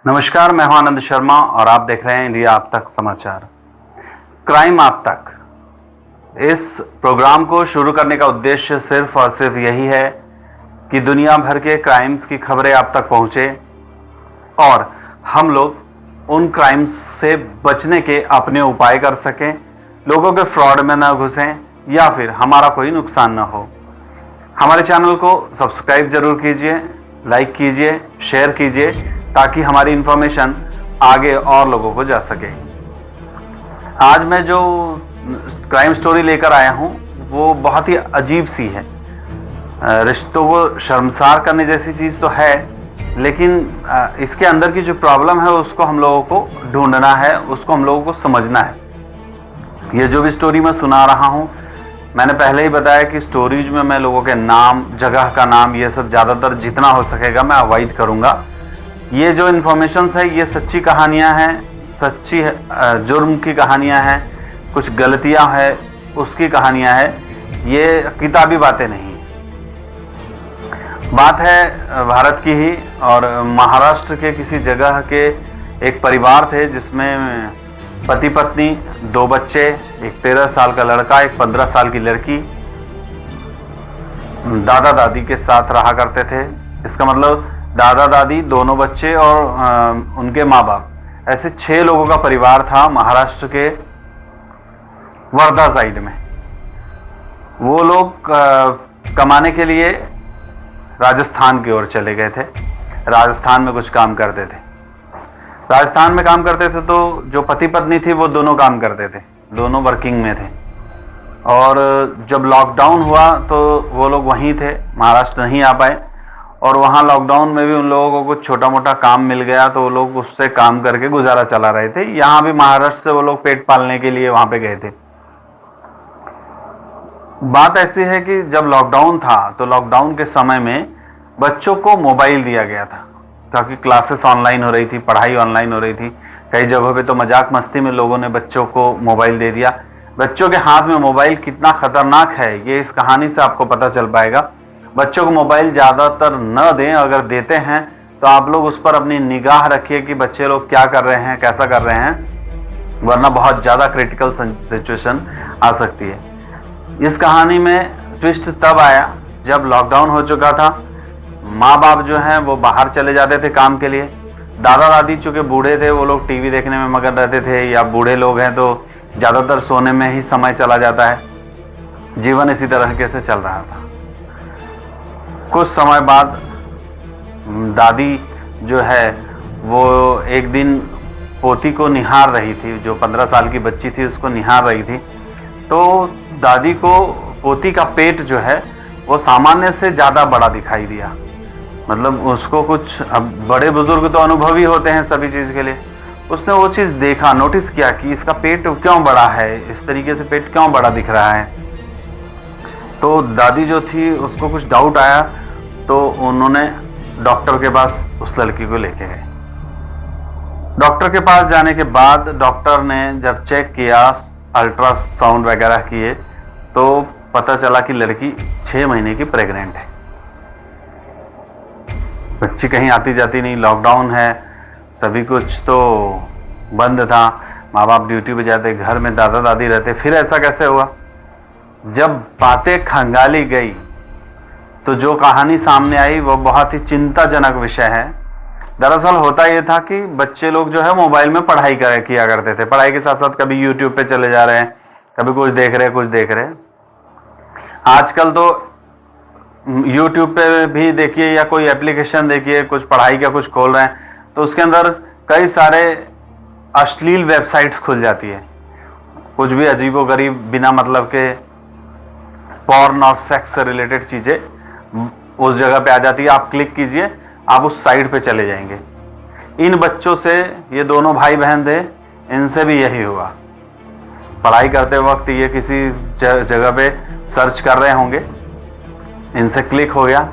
नमस्कार, मैं हूं आनंद शर्मा और आप देख रहे हैं इंडिया आप तक समाचार। क्राइम आप तक इस प्रोग्राम को शुरू करने का उद्देश्य सिर्फ और सिर्फ यही है कि दुनिया भर के क्राइम्स की खबरें आप तक पहुंचे और हम लोग उन क्राइम्स से बचने के अपने उपाय कर सकें, लोगों के फ्रॉड में ना घुसें या फिर हमारा कोई नुकसान ना हो। हमारे चैनल को सब्सक्राइब जरूर कीजिए, लाइक कीजिए, शेयर कीजिए ताकि हमारी इंफॉर्मेशन आगे और लोगों को जा सके। आज मैं जो क्राइम स्टोरी लेकर आया हूं वो बहुत ही अजीब सी है। रिश्तों को शर्मसार करने जैसी चीज तो है, लेकिन इसके अंदर की जो प्रॉब्लम है उसको हम लोगों को ढूंढना है, उसको हम लोगों को समझना है। ये जो भी स्टोरी मैं सुना रहा हूं, मैंने पहले ही बताया कि स्टोरीज में मैं लोगों के नाम, जगह का नाम, ये सब ज्यादातर जितना हो सकेगा मैं अवॉइड करूंगा। ये जो इन्फॉर्मेशंस है ये sच्ची कहानियां हैं, सच्ची जुर्म की कहानियां हैं, कुछ गलतियां हैं उसकी कहानियां हैं, ये किताबी बातें नहीं। बात है भारत की ही, और महाराष्ट्र के किसी जगह के एक परिवार थे जिसमें पति पत्नी, 2 बच्चे, एक 13 साल का लड़का, एक 15 साल की लड़की दादा दादी के साथ रहा करते थे। इसका मतलब दादा दादी, दोनों बच्चे और उनके माँ बाप, ऐसे 6 लोगों का परिवार था महाराष्ट्र के वर्धा साइड में। वो लोग कमाने के लिए राजस्थान की ओर चले गए थे। राजस्थान में कुछ काम करते थे। राजस्थान में काम करते थे तो जो पति पत्नी थी वो दोनों काम करते थे, दोनों वर्किंग में थे। और जब लॉकडाउन हुआ तो वो लोग वहीं थे, महाराष्ट्र नहीं आ पाए। और वहाँ लॉकडाउन में भी उन लोगों को कुछ छोटा मोटा काम मिल गया तो वो लोग उससे काम करके गुजारा चला रहे थे। यहाँ भी महाराष्ट्र से वो लोग पेट पालने के लिए वहाँ पे गए थे। बात ऐसी है कि जब लॉकडाउन था तो लॉकडाउन के समय में बच्चों को मोबाइल दिया गया था, क्योंकि क्लासेस ऑनलाइन हो रही थी, पढ़ाई ऑनलाइन हो रही थी। कई जगहों पे तो मजाक मस्ती में लोगों ने बच्चों को मोबाइल दे दिया। बच्चों के हाथ में मोबाइल कितना खतरनाक है ये इस कहानी से आपको पता चल पाएगा। बच्चों को मोबाइल ज्यादातर न दें, अगर देते हैं तो आप लोग उस पर अपनी निगाह रखिए कि बच्चे लोग क्या कर रहे हैं, कैसा कर रहे हैं, वरना बहुत ज्यादा क्रिटिकल सिचुएशन आ सकती है। इस कहानी में ट्विस्ट तब आया जब लॉकडाउन हो चुका था। माँ बाप जो हैं वो बाहर चले जाते थे काम के लिए। दादा दादी चूंकि बूढ़े थे, वो लोग टीवी देखने में मगन रहते थे, या बूढ़े लोग हैं तो ज्यादातर सोने में ही समय चला जाता है। जीवन इसी तरीके से चल रहा था। कुछ समय बाद दादी जो है वो एक दिन पोती को निहार रही थी, जो 15 साल की बच्ची थी उसको निहार रही थी। तो दादी को पोती का पेट जो है वो सामान्य से ज्यादा बड़ा दिखाई दिया। मतलब उसको कुछ, अब बड़े बुजुर्ग तो अनुभवी होते हैं सभी चीज के लिए, उसने वो चीज देखा, नोटिस किया कि इसका पेट क्यों बड़ा है, इस तरीके से पेट क्यों बड़ा दिख रहा है। तो दादी जो थी उसको कुछ डाउट आया तो उन्होंने डॉक्टर के पास उस लड़की को लेके गए। डॉक्टर के पास जाने के बाद डॉक्टर ने जब चेक किया, अल्ट्रासाउंड वगैरह किए, तो पता चला कि लड़की 6 महीने की प्रेग्नेंट है। बच्ची कहीं आती जाती नहीं, लॉकडाउन है, सभी कुछ तो बंद था, माँ बाप ड्यूटी पे जाते, घर में दादा दादी रहते। फिर ऐसा कैसे हुआ? जब बातें खंगाली गई तो जो कहानी सामने आई वो बहुत ही चिंताजनक विषय है। दरअसल होता यह था कि बच्चे लोग जो है मोबाइल में पढ़ाई किया करते थे। पढ़ाई के साथ साथ कभी यूट्यूब पे चले जा रहे हैं, कभी कुछ देख रहे हैं। आजकल तो यूट्यूब पे भी देखिए या कोई एप्लीकेशन देखिए, कुछ पढ़ाई का कुछ खोल रहे हैं तो उसके अंदर कई सारे अश्लील वेबसाइट्स खुल जाती है। कुछ भी अजीबोगरीब बिना मतलब के पॉर्न और सेक्स से रिलेटेड चीजें उस जगह पे आ जाती है। आप क्लिक कीजिए, आप उस साइट पे चले जाएंगे। इन बच्चों से, ये दोनों भाई बहन थे, इनसे भी यही हुआ। पढ़ाई करते वक्त ये किसी जगह पे सर्च कर रहे होंगे, इनसे क्लिक हो गया,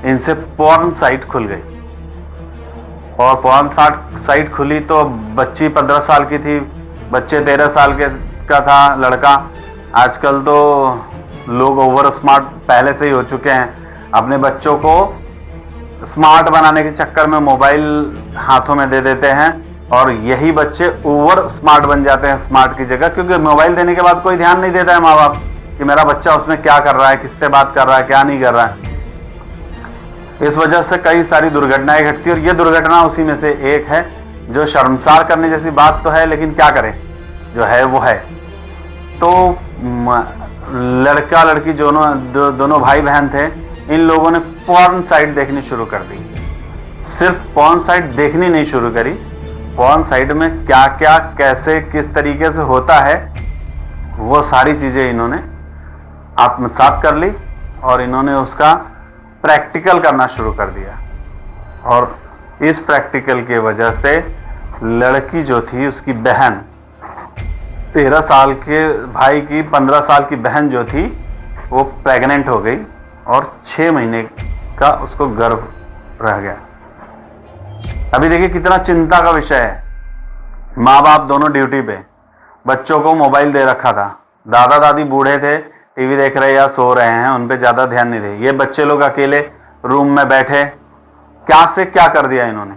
इनसे पॉर्न साइट खुल गई। और पॉर्न साइट खुली तो बच्ची 15 साल की थी, बच्चे 13 साल का था लड़का। आजकल तो लोग ओवर स्मार्ट पहले से ही हो चुके हैं, अपने बच्चों को स्मार्ट बनाने के चक्कर में मोबाइल हाथों में दे देते हैं और यही बच्चे ओवर स्मार्ट बन जाते हैं स्मार्ट की जगह, क्योंकि मोबाइल देने के बाद कोई ध्यान नहीं देता है माँ बाप कि मेरा बच्चा उसमें क्या कर रहा है, किससे बात कर रहा है, क्या नहीं कर रहा है। इस वजह से कई सारी दुर्घटनाएं घटती है और ये दुर्घटना उसी में से एक है, जो शर्मसार करने जैसी बात तो है, लेकिन क्या करें, जो है वो है। तो लड़का लड़की दोनों भाई बहन थे, इन लोगों ने पॉर्न साइट देखनी शुरू कर दी। सिर्फ पॉर्न साइट देखनी नहीं शुरू करी, पॉर्न साइट में क्या क्या कैसे किस तरीके से होता है वो सारी चीजें इन्होंने आत्मसात कर ली और इन्होंने उसका प्रैक्टिकल करना शुरू कर दिया। और इस प्रैक्टिकल की वजह से लड़की जो थी, उसकी बहन 13 साल के भाई की 15 साल की बहन जो थी वो प्रेग्नेंट हो गई और 6 महीने का उसको गर्भ रह गया। अभी देखिए कितना चिंता का विषय है। माँ बाप दोनों ड्यूटी पे, बच्चों को मोबाइल दे रखा था, दादा दादी बूढ़े थे, टीवी देख रहे या सो रहे हैं, उन पे ज्यादा ध्यान नहीं दे, ये बच्चे लोग अकेले रूम में बैठे, क्या से क्या कर दिया इन्होंने।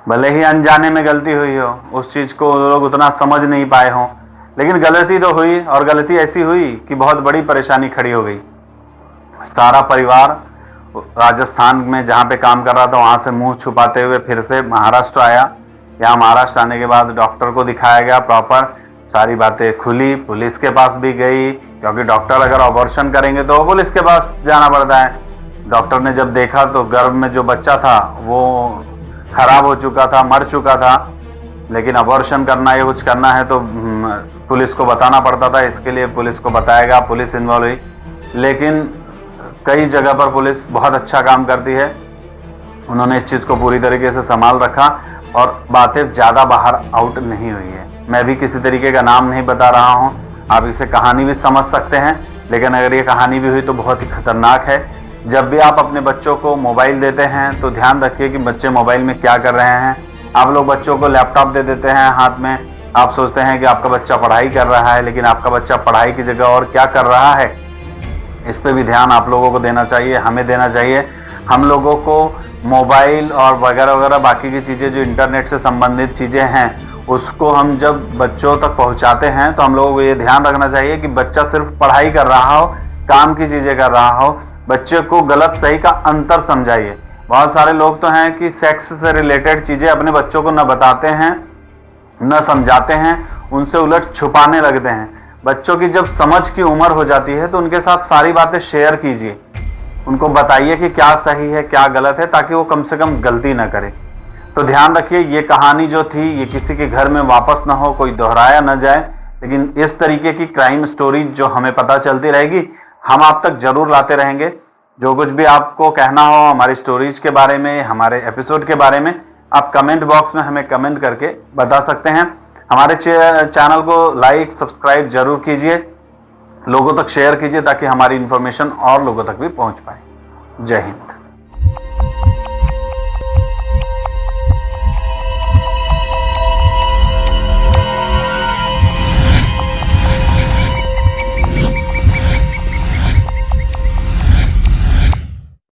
भले ही अनजाने में गलती हुई हो, उस चीज को लोग उतना समझ नहीं पाए हों, लेकिन गलती तो हुई और गलती ऐसी हुई कि बहुत बड़ी परेशानी खड़ी हो गई। सारा परिवार राजस्थान में जहां पे काम कर रहा था वहां से मुंह छुपाते हुए फिर से महाराष्ट्र आया। यहाँ महाराष्ट्र आने के बाद डॉक्टर को दिखाया गया, प्रॉपर सारी बातें खुली, पुलिस के पास भी गई, क्योंकि डॉक्टर अगर अबॉर्शन करेंगे तो पुलिस के पास जाना पड़ता है। डॉक्टर ने जब देखा तो गर्भ में जो बच्चा था वो खराब हो चुका था, मर चुका था, लेकिन अबॉर्शन करना या कुछ करना है तो पुलिस को बताना पड़ता था। इसके लिए पुलिस को बताया गया, पुलिस इन्वॉल्व हुई, लेकिन कई जगह पर पुलिस बहुत अच्छा काम करती है। उन्होंने इस चीज को पूरी तरीके से संभाल रखा और बातें ज्यादा बाहर आउट नहीं हुई है। मैं भी किसी तरीके का नाम नहीं बता रहा हूं, आप इसे कहानी भी समझ सकते हैं, लेकिन अगर ये कहानी भी हुई तो बहुत ही खतरनाक है। जब भी आप अपने बच्चों को मोबाइल देते हैं तो ध्यान रखिए कि बच्चे मोबाइल में क्या कर रहे हैं। आप लोग बच्चों को लैपटॉप दे देते हैं हाथ में, आप सोचते हैं कि आपका बच्चा पढ़ाई कर रहा है, लेकिन आपका बच्चा पढ़ाई की जगह और क्या कर रहा है, इस पे भी ध्यान आप लोगों को देना चाहिए, हमें देना चाहिए। हम लोगों को मोबाइल और वगैरह वगैरह बाकी की चीज़ें जो इंटरनेट से संबंधित चीज़ें हैं, उसको हम जब बच्चों तक पहुंचाते हैं तो हम लोगों को ये ध्यान रखना चाहिए कि बच्चा सिर्फ पढ़ाई कर रहा हो, काम की चीज़ें कर रहा हो। बच्चे को गलत सही का अंतर समझाइए। बहुत सारे लोग तो हैं कि सेक्स से रिलेटेड चीज़ें अपने बच्चों को न बताते हैं, न समझाते हैं, उनसे उलट छुपाने लगते हैं। बच्चों की जब समझ की उम्र हो जाती है तो उनके साथ सारी बातें शेयर कीजिए, उनको बताइए कि क्या सही है क्या गलत है, ताकि वो कम से कम गलती ना करे। तो ध्यान रखिए, ये कहानी जो थी ये किसी के घर में वापस ना हो, कोई दोहराया ना जाए, लेकिन इस तरीके की क्राइम स्टोरी जो हमें पता चलती रहेगी हम आप तक जरूर लाते रहेंगे। जो कुछ भी आपको कहना हो हमारी स्टोरीज के बारे में, हमारे एपिसोड के बारे में, आप कमेंट बॉक्स में हमें कमेंट करके बता सकते हैं। हमारे चैनल को लाइक सब्सक्राइब जरूर कीजिए, लोगों तक शेयर कीजिए ताकि हमारी इंफॉर्मेशन और लोगों तक भी पहुंच पाए। जय हिंद।